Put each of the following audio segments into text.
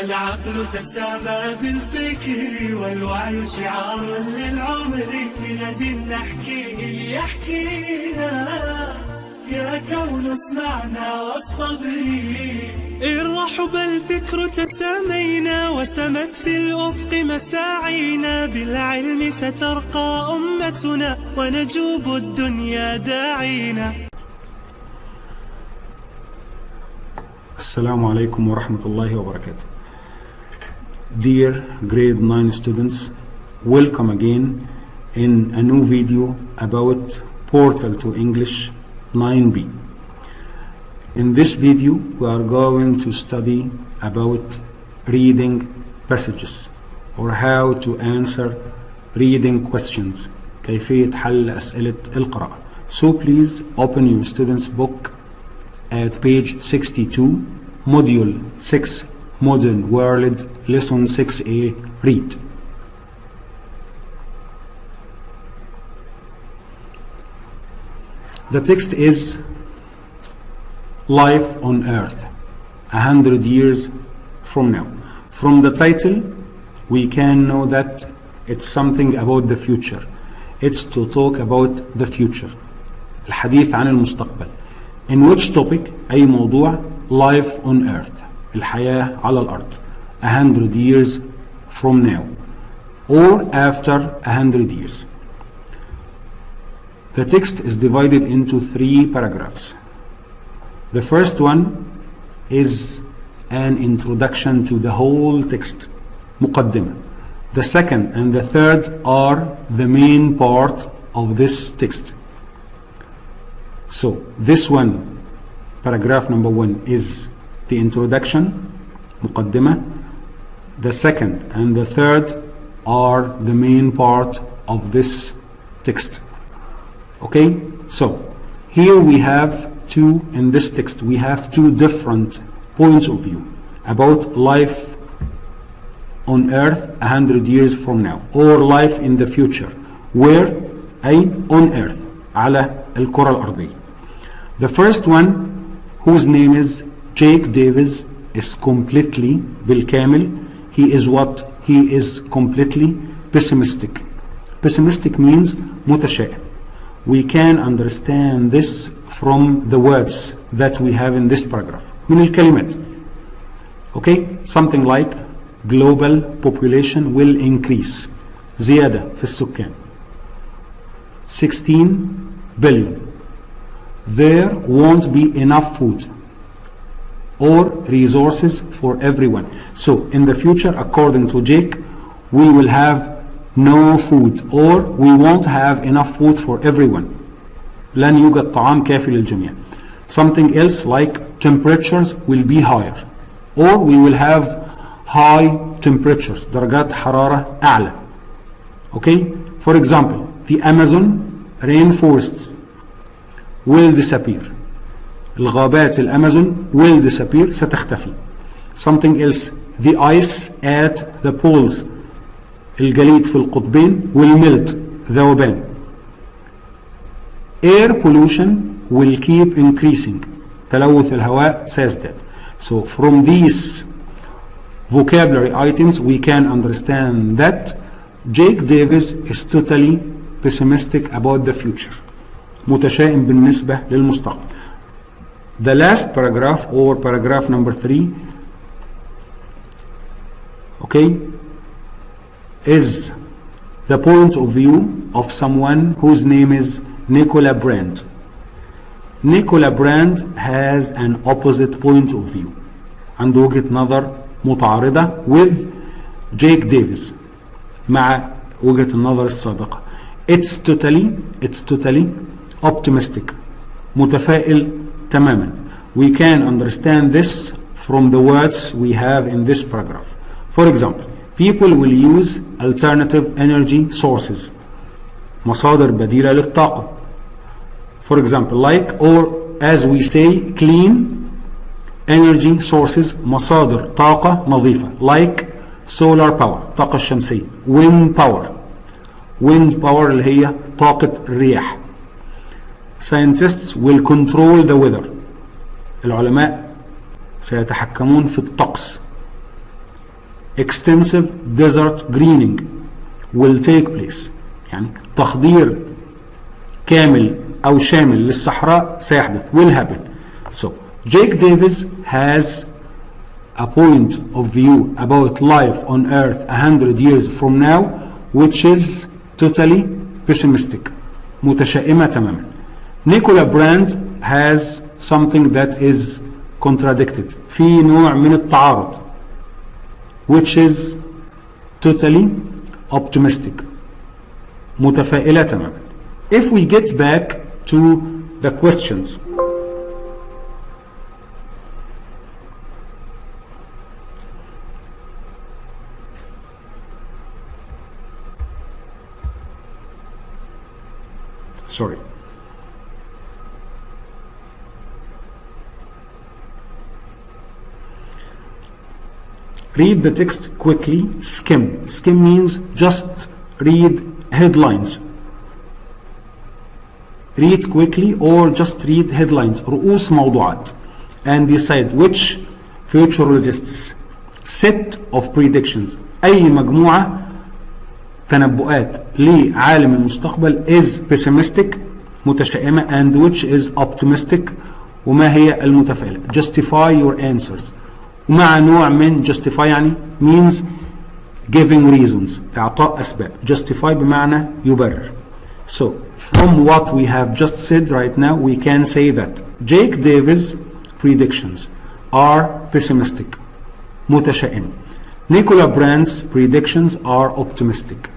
العقل تسامى بالفكر والوعي شعار للعمر بغد نحكيه يحكينا يا كون اسمعنا واصطبري إن رحب الفكر تسامينا وسمت في الأفق مساعينا بالعلم سترقى أمتنا ونجوب الدنيا داعينا. Assalamu alaikum wa rahmatullahi wa barakatuh. Dear grade 9 students, welcome again in a new video about Portal to English 9B. In this video we are going to study about reading passages or how to answer reading questions, كيفية حل أسئلة القراءة. So please open your students book at page 62, module 6, modern world, lesson 6A, read. The text is Life on Earth, 100 years from now. From the title, we can know that it's something about the future. It's to talk about the future. الحديث عن المستقبل. In which topic? أي موضوع؟ Life on Earth, الحياة على الأرض, 100 years from now or after 100 years. The text is divided into 3 paragraphs. The first one is an introduction to the whole text, مقدمة. The second and the third are the main part of this text. So this one, paragraph number 1, is the introduction, مقدمة. The second and the third are the main part of this text. Okay, so here we have in this text we have 2 different points of view about life on earth 100 years from now, or life in the future, where أي on earth, على الكرة الأرضية. The first one, whose name is Jake Davis, is completely بالكامل. He is completely pessimistic. Pessimistic means متشائم. We can understand this from the words that we have in this paragraph. من الكلمات. Okay, something like global population will increase. زيادة في السكان. 16 billion. There won't be enough food or resources for everyone. So in the future, according to Jake, we will have no food, or we won't have enough food for everyone. لن يوجد طعام كافي للجميع. Something else like temperatures will be higher, or we will have high temperatures, درجات حرارة أعلى. Okay, for example, the Amazon rainforests will disappear. الغابات الأمازون will disappear, ستختفي. Something else, the ice at the poles, الجليد في القطبين will melt, ذوبان. Air pollution will keep increasing, تلوث الهواء سيزداد. So from these vocabulary items we can understand that Jake Davis is totally pessimistic about the future, متشائم بالنسبة للمستقبل. The last paragraph, or paragraph number 3, okay, is the point of view of someone whose name is Nicola Brand. Nicola Brand has an opposite point of view, عنده وجهة نظر متعارضة with Jake Davis, مع وجهة النظر السابقة. It's totally optimistic, متفائل تماما. We can understand this from the words we have in this paragraph. For example, people will use alternative energy sources, مصادر بديلة للطاقة. For example, like, or as we say, clean energy sources, مصادر طاقة نظيفة, like solar power, طاقة الشمسية, wind power اللي هي طاقة الرياح. Scientists will control the weather, العلماء سيتحكمون في الطقس. extensive desert greening will take place. يعني تخضير كامل أو شامل للصحراء سيحدث will happen. So Jake Davis has a point of view about life on Earth 100 years from now which is totally pessimistic, متشائمة تماما. Nicola Brand has something that is contradicted, في نوع من التعارض, which is totally optimistic, متفائلة تماما. If we get back to the questions, sorry. Read the text quickly. Skim. Skim means just read headlines. Read quickly or just read headlines. رؤوس موضوعات. And decide which futurologists set of predictions. أي مجموعة تنبؤات لعالم المستقبل is pessimistic متشائمة and which is optimistic وما هي المتفائلة. Justify your answers. ومع نوع من justify يعني means giving reasons إعطاء أسباب. Justify بمعنى يبرر. So from what we have just said right now we can say that Jake Davis predictions are pessimistic متشائم. Nicola Brand's predictions are optimistic.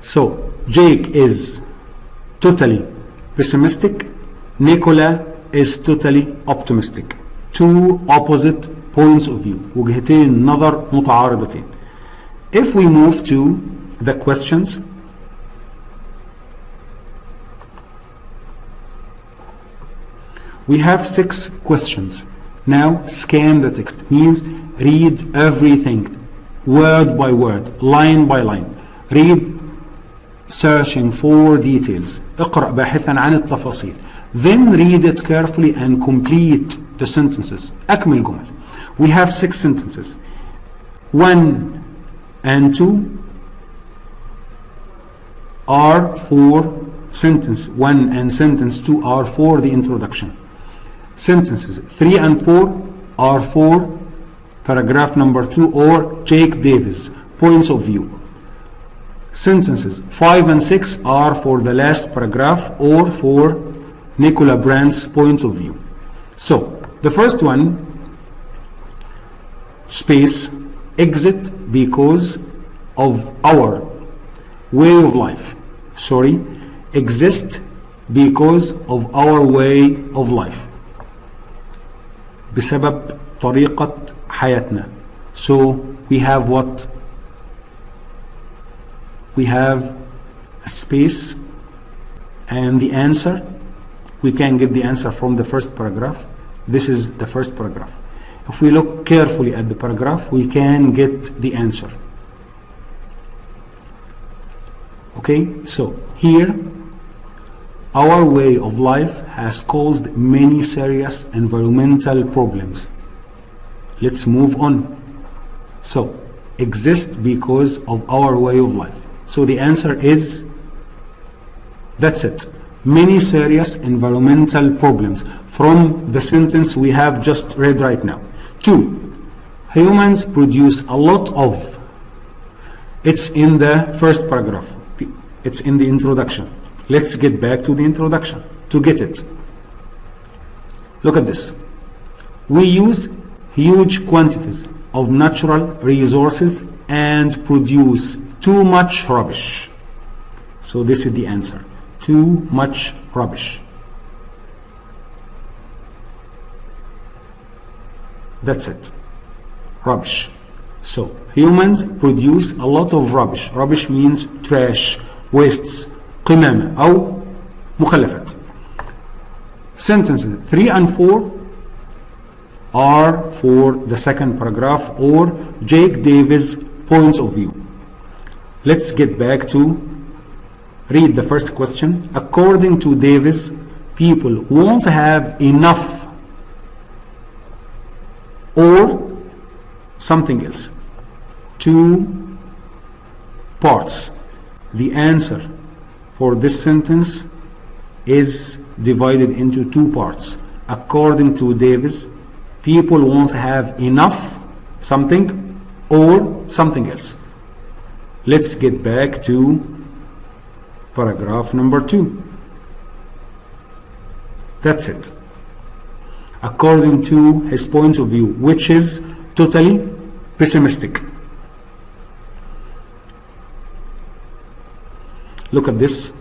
So Jake is totally pessimistic, Nicola is totally optimistic. Two opposite points of view, وجهتين نظر متعارضتين. If we move to the questions, we have 6 questions. Now scan the text, means read everything word by word, line by line. Read searching for details. اقرأ باحثا عن التفاصيل. Then read it carefully and complete the sentences. أكمل جمل. We have 6 sentences. 1 and 2 are for sentence 1 and sentence 2 are for the introduction. Sentences 3 and 4 are for paragraph number 2 or Jake Davis points of view. Sentences 5 and 6 are for the last paragraph or for Nicola Brand's point of view. So the first one, space, exit because of our way of life. Sorry, exist because of our way of life. بسبب طريقة حياتنا. So we have what? We have a space and the answer. We can get the answer from the first paragraph. This is the first paragraph. If we look carefully at the paragraph, we can get the answer. Okay, so here, our way of life has caused many serious environmental problems. Let's move on. So, exist because of our way of life. So the answer is, that's it. Many serious environmental problems from the sentence we have just read right now. 2. Humans produce a lot of. It's in the first paragraph. It's in the introduction. Let's get back to the introduction to get it. Look at this. We use huge quantities of natural resources and produce too much rubbish. So this is the answer. Too much rubbish. That's it. Rubbish. So humans produce a lot of rubbish. Rubbish means trash, wastes, قمامة أو مخلفات. Sentences 3 and 4 are for the second paragraph or Jake Davis' point of view. Let's get back to read the first question. According to Davis, people won't have enough or something else. 2 parts. The answer for this sentence is divided into 2 parts. According to Davis, people won't have enough something or something else. Let's get back to paragraph number 2. That's it. According to his point of view, which is totally pessimistic. Look at this.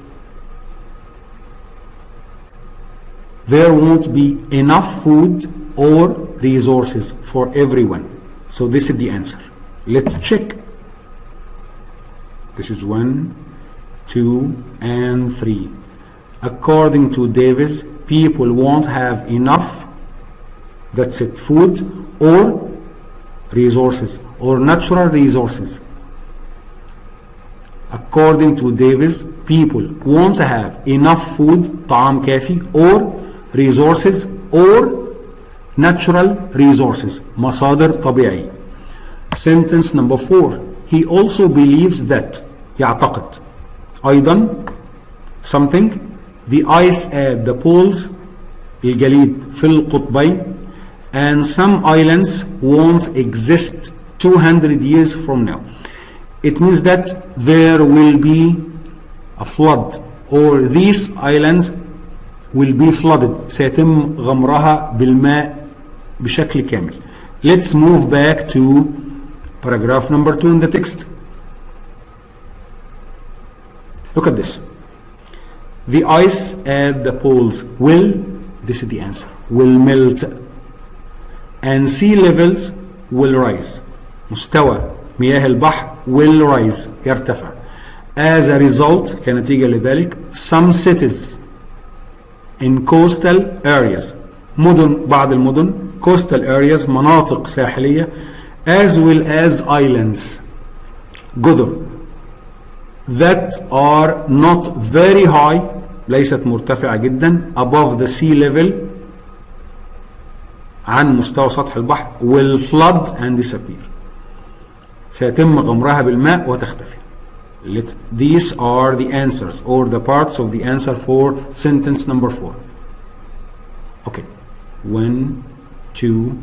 There won't be enough food or resources for everyone. So this is the answer. Let's check. This is 1, 2, and 3. According to Davis, people won't have enough, that's it, food or resources or natural resources. According to Davis, people won't have enough food, طعام كافي, or resources or natural resources, مصادر طبيعية. Sentence number 4. He also believes that, يعتقد أيضا something, the ice at the poles, الجليد في القطبين, and some islands won't exist 200 years from now. It means that there will be a flood, or these islands will be flooded. سيتم غمرها بالماء بشكل كامل. Let's move back to paragraph number 2 in the text. Look at this. The ice at the poles will, this is the answer, will melt, and sea levels will rise. مستوى مياه البحر will rise, يرتفع. As a result, كنتيجة لذلك, some cities in coastal areas, مدن, بعض المدن, coastal areas, مناطق ساحلية, as well as islands, جزر, that are not very high, ليست مرتفعة جدا, above the sea level, عن مستوى سطح البحر, will flood and disappear. سيتم غمرها بالماء وتختفي. These are the answers or the parts of the answer for sentence number 4. Okay, 1, 2.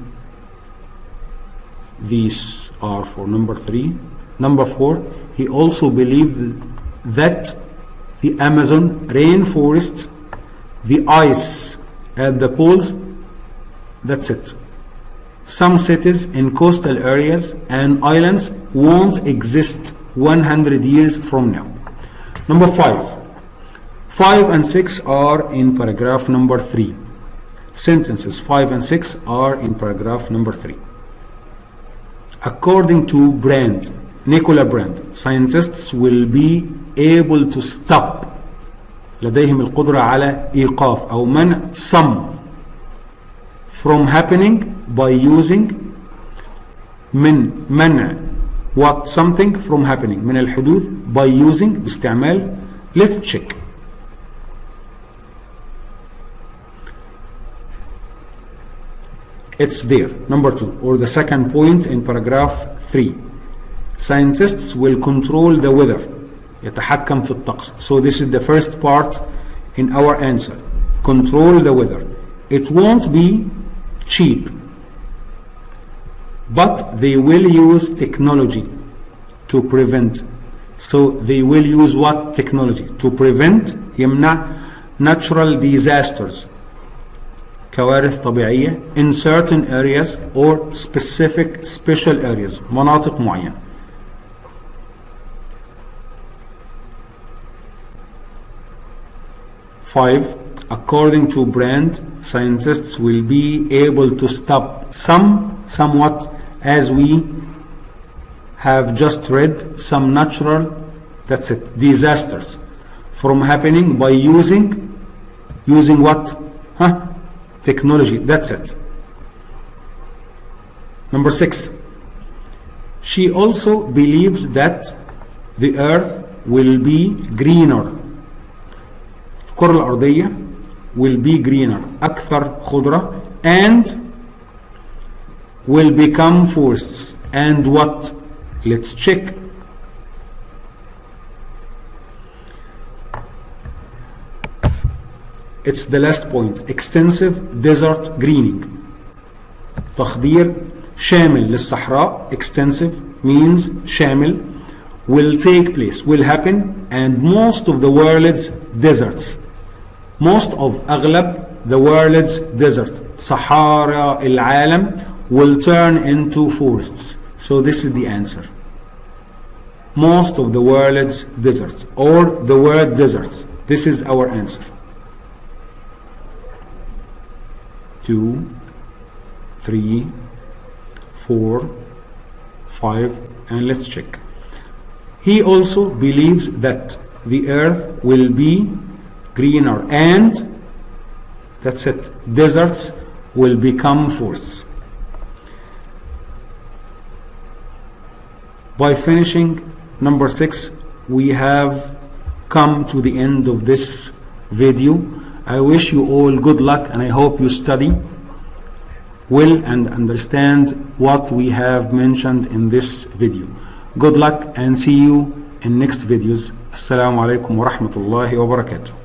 These are for number 3. Number 4. He also believed that the Amazon rainforest, the ice at the poles, that's it. Some cities in coastal areas and islands won't exist 100 years from now. Number 5. 5 and 6 are in paragraph number 3. Sentences 5 and 6 are in paragraph number 3. According to Nicola Brand, scientists will be able to stop, لديهم القدرة على إيقاف أو منع some from happening by using, من منع what something from happening, من الحدوث, by using, باستعمال. Let's check. It's there, number 2, or the second point in paragraph 3. Scientists will control the weather, يتحكم في الطقس. So this is the first part in our answer. Control the weather. It won't be cheap, but they will use technology to prevent. So they will use what technology? To prevent, يمنع natural disasters, كوارث طبيعية, in certain areas or specific special areas, مناطق معينة. Five, according to Brand, scientists will be able to stop somewhat, as we have just read, some natural, that's it, disasters from happening by using what? Technology, that's it. Number 6, she also believes that the earth will be greener. الكرة الأرضية will be greener, أكثر خضرة, and will become forests, and what? Let's check. It's the last point. Extensive desert greening. تخضير شامل للصحراء. Extensive means شامل. Will take place, will happen, and most of the world's deserts. Most of أغلب the world's desert. صحارى العالم will turn into forests. So this is the answer. Most of the world's deserts, or the word deserts. This is our answer. 2, 3, 4, 5, and let's check. He also believes that the earth will be greener and that's it, deserts will become forests. By finishing number 6, we have come to the end of this video. I wish you all good luck, and I hope you study well and understand what we have mentioned in this video. Good luck and see you in next videos. Assalamu alaikum wa rahmatullahi wa barakatuh.